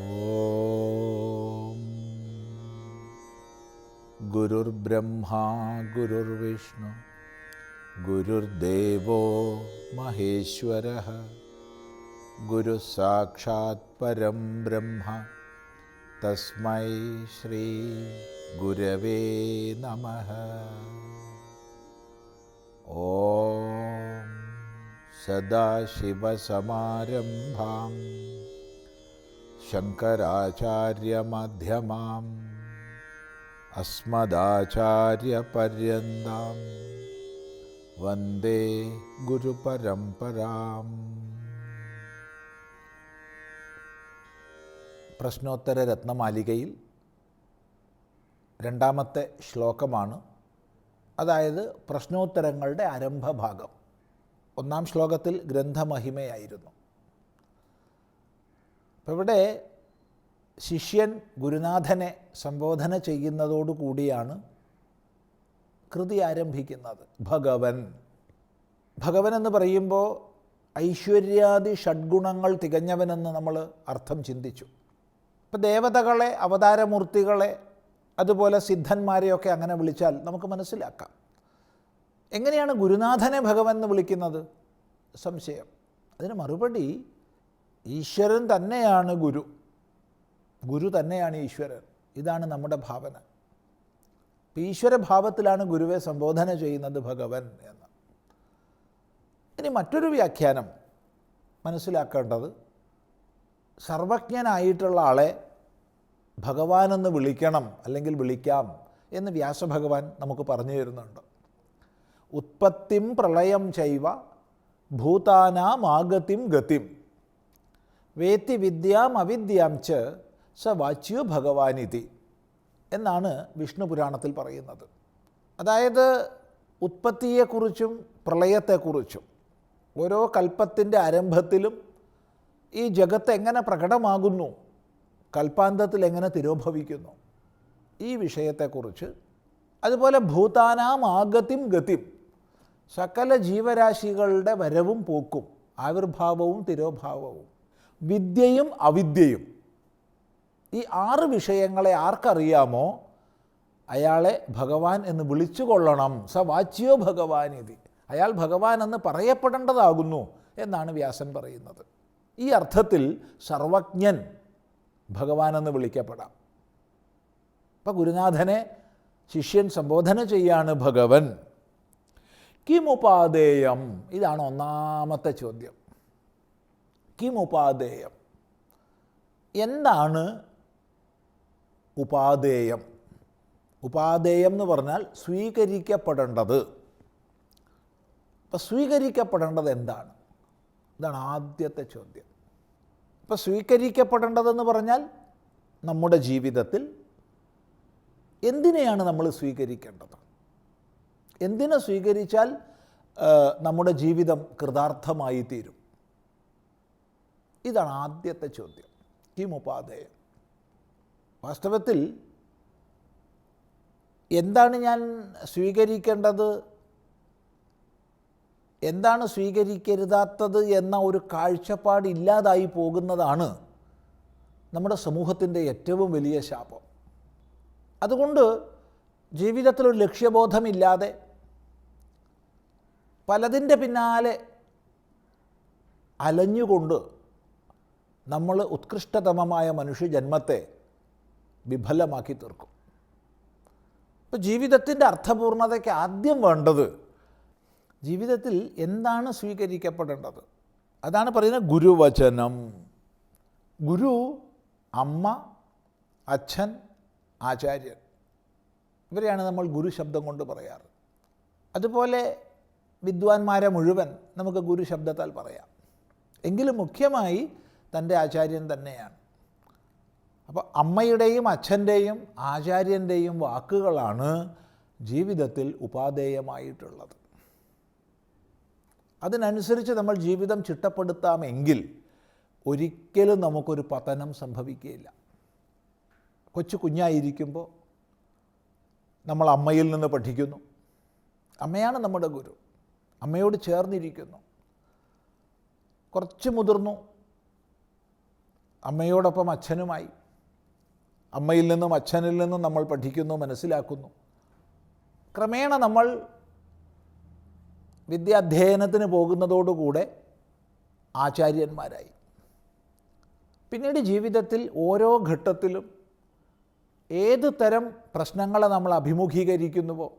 ഓം ഗുരുർബ്രഹ്മാ ഗുരുർവിഷ്ണു ഗുരുർദേവോ മഹേശ്വരഃ ഗുരുസാക്ഷാത് പരം ബ്രഹ്മ തസ്മൈ ശ്രീ ഗുരവേ നമഃ. ഓം സദാശിവസമാരംഭാം ശങ്കരാചാര്യമധ്യമാം അസ്മദാചാര്യപര്യന്താം വന്ദേ ഗുരുപരമ്പരാം. പ്രശ്നോത്തര രത്നമാലികയിൽ രണ്ടാമത്തെ ശ്ലോകമാണ്, അതായത് പ്രശ്നോത്തരങ്ങളുടെ ആരംഭഭാഗം. ഒന്നാം ശ്ലോകത്തിൽ ഗ്രന്ഥമഹിമയായിരുന്നു. അപ്പോൾ ഇവിടെ ശിഷ്യൻ ഗുരുനാഥനെ സംബോധന ചെയ്യുന്നതോടുകൂടിയാണ് കൃതി ആരംഭിക്കുന്നത്. ഭഗവൻ എന്ന് പറയുമ്പോൾ ഐശ്വര്യാദി ഷഡ്ഗുണങ്ങൾ തികഞ്ഞവനെന്ന് നമ്മൾ അർത്ഥം ചിന്തിച്ചു. ഇപ്പോൾ ദേവതകളെ, അവതാരമൂർത്തികളെ, അതുപോലെ സിദ്ധന്മാരെയൊക്കെ അങ്ങനെ വിളിച്ചാൽ നമുക്ക് മനസ്സിലാക്കാം. എങ്ങനെയാണ് ഗുരുനാഥനെ ഭഗവൻ എന്ന് വിളിക്കുന്നത്? സംശയം. അതിന് മറുപടി, ഈശ്വരൻ തന്നെയാണ് ഗുരു, ഗുരു തന്നെയാണ് ഈശ്വരൻ. ഇതാണ് നമ്മുടെ ഭാവന. ഈശ്വരഭാവത്തിലാണ് ഗുരുവെ സംബോധന ചെയ്യുന്നത് ഭഗവൻ എന്ന്. ഇനി മറ്റൊരു വ്യാഖ്യാനം മനസ്സിലാക്കേണ്ടത്, സർവജ്ഞനായിട്ടുള്ള ആളെ ഭഗവാനെന്ന് വിളിക്കണം, അല്ലെങ്കിൽ വിളിക്കാം എന്ന് വ്യാസഭഗവാൻ നമുക്ക് പറഞ്ഞു തരുന്നുണ്ട്. ഉത്പത്തിം പ്രളയം ചൈവ ഭൂതാനാം ആഗതിം ഗതിം വേത്തി വിദ്യാം അവിദ്യാം ച സ വാച്യോ ഭഗവാനിതി എന്നാണ് വിഷ്ണു പുരാണത്തിൽ പറയുന്നത്. അതായത് ഉത്പത്തിയെക്കുറിച്ചും പ്രളയത്തെക്കുറിച്ചും ഓരോ കൽപ്പത്തിൻ്റെ ആരംഭത്തിലും ഈ ജഗത്ത് എങ്ങനെ പ്രകടമാകുന്നു, കൽപ്പാന്തത്തിൽ എങ്ങനെ തിരോഭവിക്കുന്നു, ഈ വിഷയത്തെക്കുറിച്ച്, അതുപോലെ ഭൂതാനാം ആഗതിം ഗതിം, സകല ജീവരാശികളുടെ വരവും പോക്കും, ആവിർഭാവവും തിരോഭാവവും, വിദ്യയും അവിദ്യയും, ഈ 6 വിഷയങ്ങളെ ആർക്കറിയാമോ അയാളെ ഭഗവാൻ എന്ന് വിളിച്ചു കൊള്ളണം. സ വാച്യോ ഭഗവാനിതി, അയാൾ ഭഗവാൻ എന്ന് പറയപ്പെടേണ്ടതാകുന്നു എന്നാണ് വ്യാസൻ പറയുന്നത്. ഈ അർത്ഥത്തിൽ സർവജ്ഞൻ ഭഗവാനെന്ന് വിളിക്കപ്പെടാം. അപ്പം ഗുരുനാഥനെ ശിഷ്യൻ സംബോധന ചെയ്യാണ് ഭഗവൻ. കിമുപാദേയം, ഇതാണ് ഒന്നാമത്തെ ചോദ്യം. കിമുപാദേയം, എന്താണ് ഉപാദേയം? ഉപാദേയം എന്ന് പറഞ്ഞാൽ സ്വീകരിക്കപ്പെടേണ്ടത്. അപ്പം സ്വീകരിക്കപ്പെടേണ്ടത് എന്താണ്? ഇതാണ് ആദ്യത്തെ ചോദ്യം. അപ്പം സ്വീകരിക്കപ്പെടേണ്ടതെന്ന് പറഞ്ഞാൽ നമ്മുടെ ജീവിതത്തിൽ എന്തിനെയാണ് നമ്മൾ സ്വീകരിക്കേണ്ടത്? എന്തിനെ സ്വീകരിച്ചാൽ നമ്മുടെ ജീവിതം കൃതാർത്ഥമായി തീരും? ഇതാണ് ആദ്യത്തെ ചോദ്യം. കിമുപാദേയം. വാസ്തവത്തിൽ എന്താണ് ഞാൻ സ്വീകരിക്കേണ്ടത്, എന്താണ് സ്വീകരിക്കരുതാത്തത് എന്ന ഒരു കാഴ്ചപ്പാട് ഇല്ലാതായി പോകുന്നതാണ് നമ്മുടെ സമൂഹത്തിൻ്റെ ഏറ്റവും വലിയ ശാപം. അതുകൊണ്ട് ജീവിതത്തിലൊരു ലക്ഷ്യബോധമില്ലാതെ പലതിൻ്റെ പിന്നാലെ അലഞ്ഞുകൊണ്ട് നമ്മൾ ഉത്കൃഷ്ടതമമായ മനുഷ്യജന്മത്തെ വിഫലമാക്കി തീർക്കും. ഇപ്പോൾ ജീവിതത്തിൻ്റെ അർത്ഥപൂർണതയ്ക്ക് ആദ്യം വേണ്ടത് ജീവിതത്തിൽ എന്താണ് സ്വീകരിക്കപ്പെടേണ്ടത്? അതാണ് പറയുന്നത് ഗുരുവചനം. ഗുരു, അമ്മ, അച്ഛൻ, ആചാര്യൻ, ഇവരെയാണ് നമ്മൾ ഗുരു ശബ്ദം കൊണ്ട് പറയാറ്. അതുപോലെ വിദ്വാൻമാരെ മുഴുവൻ നമുക്ക് ഗുരു ശബ്ദത്താൽ പറയാം. എങ്കിലും മുഖ്യമായി തൻ്റെ ആചാര്യൻ തന്നെയാണ്. അപ്പോൾ അമ്മയുടെയും അച്ഛൻ്റെയും ആചാര്യൻ്റെയും വാക്കുകളാണ് ജീവിതത്തിൽ ഉപാദേയമായിട്ടുള്ളത്. അതിനനുസരിച്ച് നമ്മൾ ജീവിതം ചിട്ടപ്പെടുത്താമെങ്കിൽ ഒരിക്കലും നമുക്കൊരു പതനം സംഭവിക്കുകയില്ല. കുഞ്ഞായിരിക്കുമ്പോൾ നമ്മൾ അമ്മയിൽ നിന്ന് പഠിക്കുന്നു. അമ്മയാണ് നമ്മുടെ ഗുരു. അമ്മയോട് ചേർന്നിരിക്കുന്നു. കുറച്ച് മുതിർന്നു, അമ്മയോടൊപ്പം അച്ഛനുമായി. അമ്മയിൽ നിന്നും അച്ഛനിൽ നിന്നും നമ്മൾ പഠിക്കുന്നു, മനസ്സിലാക്കുന്നു. ക്രമേണ നമ്മൾ വിദ്യാധ്യയനത്തിന് പോകുന്നതോടുകൂടെ ആചാര്യന്മാരായി. പിന്നീട് ജീവിതത്തിൽ ഓരോ ഘട്ടത്തിലും ഏത് തരം പ്രശ്നങ്ങളെ നമ്മൾ അഭിമുഖീകരിക്കുന്നുവോ,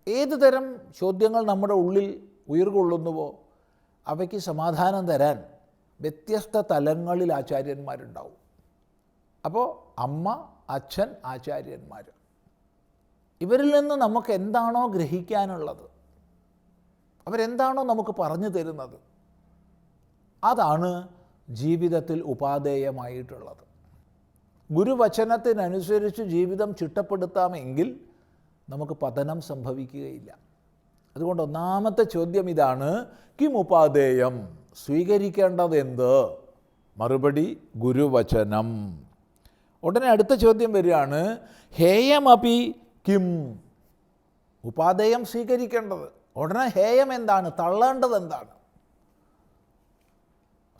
ഏത് തരം ചോദ്യങ്ങൾ നമ്മുടെ ഉള്ളിൽ ഉയർകൊള്ളുന്നുവോ അവയ്ക്ക് സമാധാനം തരാൻ വ്യത്യസ്ത തലങ്ങളിൽ ആചാര്യന്മാരുണ്ടാവും. അപ്പോൾ അമ്മ, അച്ഛൻ, ആചാര്യന്മാർ, ഇവരിൽ നിന്ന് നമുക്ക് എന്താണോ ഗ്രഹിക്കാനുള്ളത്, അവരെന്താണോ നമുക്ക് പറഞ്ഞു തരുന്നത്, അതാണ് ജീവിതത്തിൽ ഉപാദേയമായിട്ടുള്ളത്. ഗുരുവചനത്തിനനുസരിച്ച് ജീവിതം ചിട്ടപ്പെടുത്താമെങ്കിൽ നമുക്ക് പതനം സംഭവിക്കുകയില്ല. അതുകൊണ്ട് ഒന്നാമത്തെ ചോദ്യം ഇതാണ്, കിം ഉപാദേയം, സ്വീകരിക്കേണ്ടതെന്ത്? മറുപടി ഗുരുവചനം. ഉടനെ അടുത്ത ചോദ്യം വരികയാണ്, ഹേയമപി കിം, ഉപാദേയം സ്വീകരിക്കേണ്ടത്. ഉടനെ ഹേയം എന്താണ്? തള്ളേണ്ടത് എന്താണ്?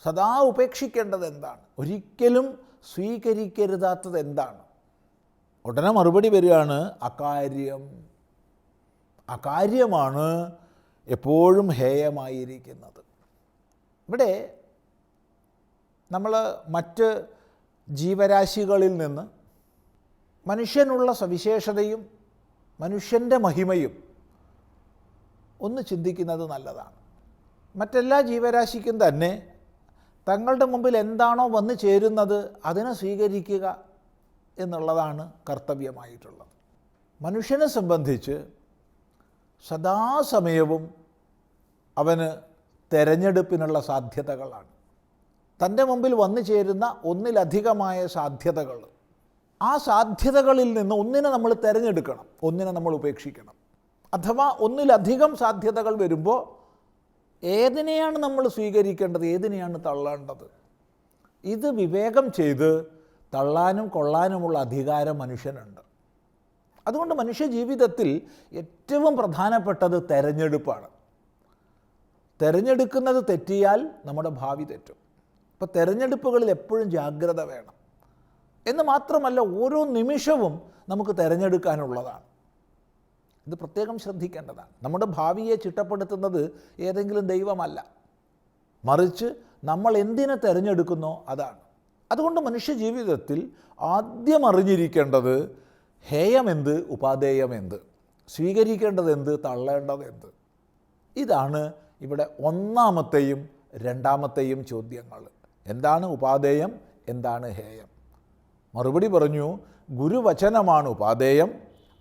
സദാ ഉപേക്ഷിക്കേണ്ടത് എന്താണ്? ഒരിക്കലും സ്വീകരിക്കരുതാത്തത് എന്താണ്? ഉടനെ മറുപടി വരികയാണ്, അകാര്യം. അകാര്യമാണ് എപ്പോഴും ഹേയമായിരിക്കുന്നത്. ഇവിടെ നമ്മൾ മറ്റ് ജീവരാശികളിൽ നിന്ന് മനുഷ്യനുള്ള സവിശേഷതയും മനുഷ്യൻ്റെ മഹിമയും ഒന്ന് ചിന്തിക്കുന്നത് നല്ലതാണ്. മറ്റെല്ലാ ജീവരാശിക്കും തന്നെ തങ്ങളുടെ മുമ്പിൽ എന്താണോ വന്നു ചേരുന്നത് അതിനെ സ്വീകരിക്കുക എന്നുള്ളതാണ് കർത്തവ്യമായിട്ടുള്ളത്. മനുഷ്യനെ സംബന്ധിച്ച് സദാസമയവും അവന് തെരഞ്ഞെടുപ്പിനുള്ള സാധ്യതകളാണ്. തൻ്റെ മുമ്പിൽ വന്നു ചേരുന്ന ഒന്നിലധികമായ സാധ്യതകൾ, ആ സാധ്യതകളിൽ നിന്ന് ഒന്നിനെ നമ്മൾ തിരഞ്ഞെടുക്കണം, ഒന്നിനെ നമ്മൾ ഉപേക്ഷിക്കണം. അഥവാ ഒന്നിലധികം സാധ്യതകൾ വരുമ്പോൾ ഏതിനെയാണ് നമ്മൾ സ്വീകരിക്കേണ്ടത്, ഏതിനെയാണ് തള്ളേണ്ടത്? ഇത് വിവേകം ചെയ്ത് തള്ളാനും കൊള്ളാനുമുള്ള അധികാരം മനുഷ്യനുണ്ട്. അതുകൊണ്ട് മനുഷ്യ ജീവിതത്തിൽ ഏറ്റവും പ്രധാനപ്പെട്ടത് തെരഞ്ഞെടുപ്പാണ്. തിരഞ്ഞെടുക്കുന്നത് തെറ്റിയാൽ നമ്മുടെ ഭാവി തെറ്റും. അപ്പോൾ തിരഞ്ഞെടുപ്പുകളിൽ എപ്പോഴും ജാഗ്രത വേണം. എന്ന് മാത്രമല്ല, ഓരോ നിമിഷവും നമുക്ക് തിരഞ്ഞെടുക്കാനുള്ളതാണ്. ഇത് പ്രത്യേകം ശ്രദ്ധിക്കേണ്ടതാണ്. നമ്മുടെ ഭാവിയെ ചിട്ടപ്പെടുത്തുന്നത് ഏതെങ്കിലും ദൈവമല്ല, മറിച്ച് നമ്മൾ എന്തിനെ തിരഞ്ഞെടുക്കുന്നോ അതാണ്. അതുകൊണ്ട് മനുഷ്യ ജീവിതത്തിൽ ആദ്യം അറിഞ്ഞിരിക്കേണ്ടത് ഹേയമെന്ത്, ഉപാദേയമെന്ത്, സ്വീകരിക്കേണ്ടതെന്ത്, തള്ളേണ്ടതെന്ത്. ഇതാണ് ഇവിടെ ഒന്നാമത്തെയും രണ്ടാമത്തെയും ചോദ്യങ്ങൾ. എന്താണ് ഉപാദേയം, എന്താണ് ഹേയം? മറുപടി പറഞ്ഞു, ഗുരുവചനമാണ് ഉപാദേയം,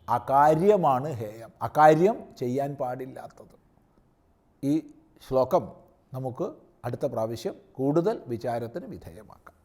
അകാര്യമാണ് ഹേയം. അകാര്യം ചെയ്യാൻ പാടില്ലാത്തത്. ഈ ശ്ലോകം നമുക്ക് അടുത്ത പ്രാവശ്യം കൂടുതൽ വിചാരത്തിന് വിധേയമാക്കാം.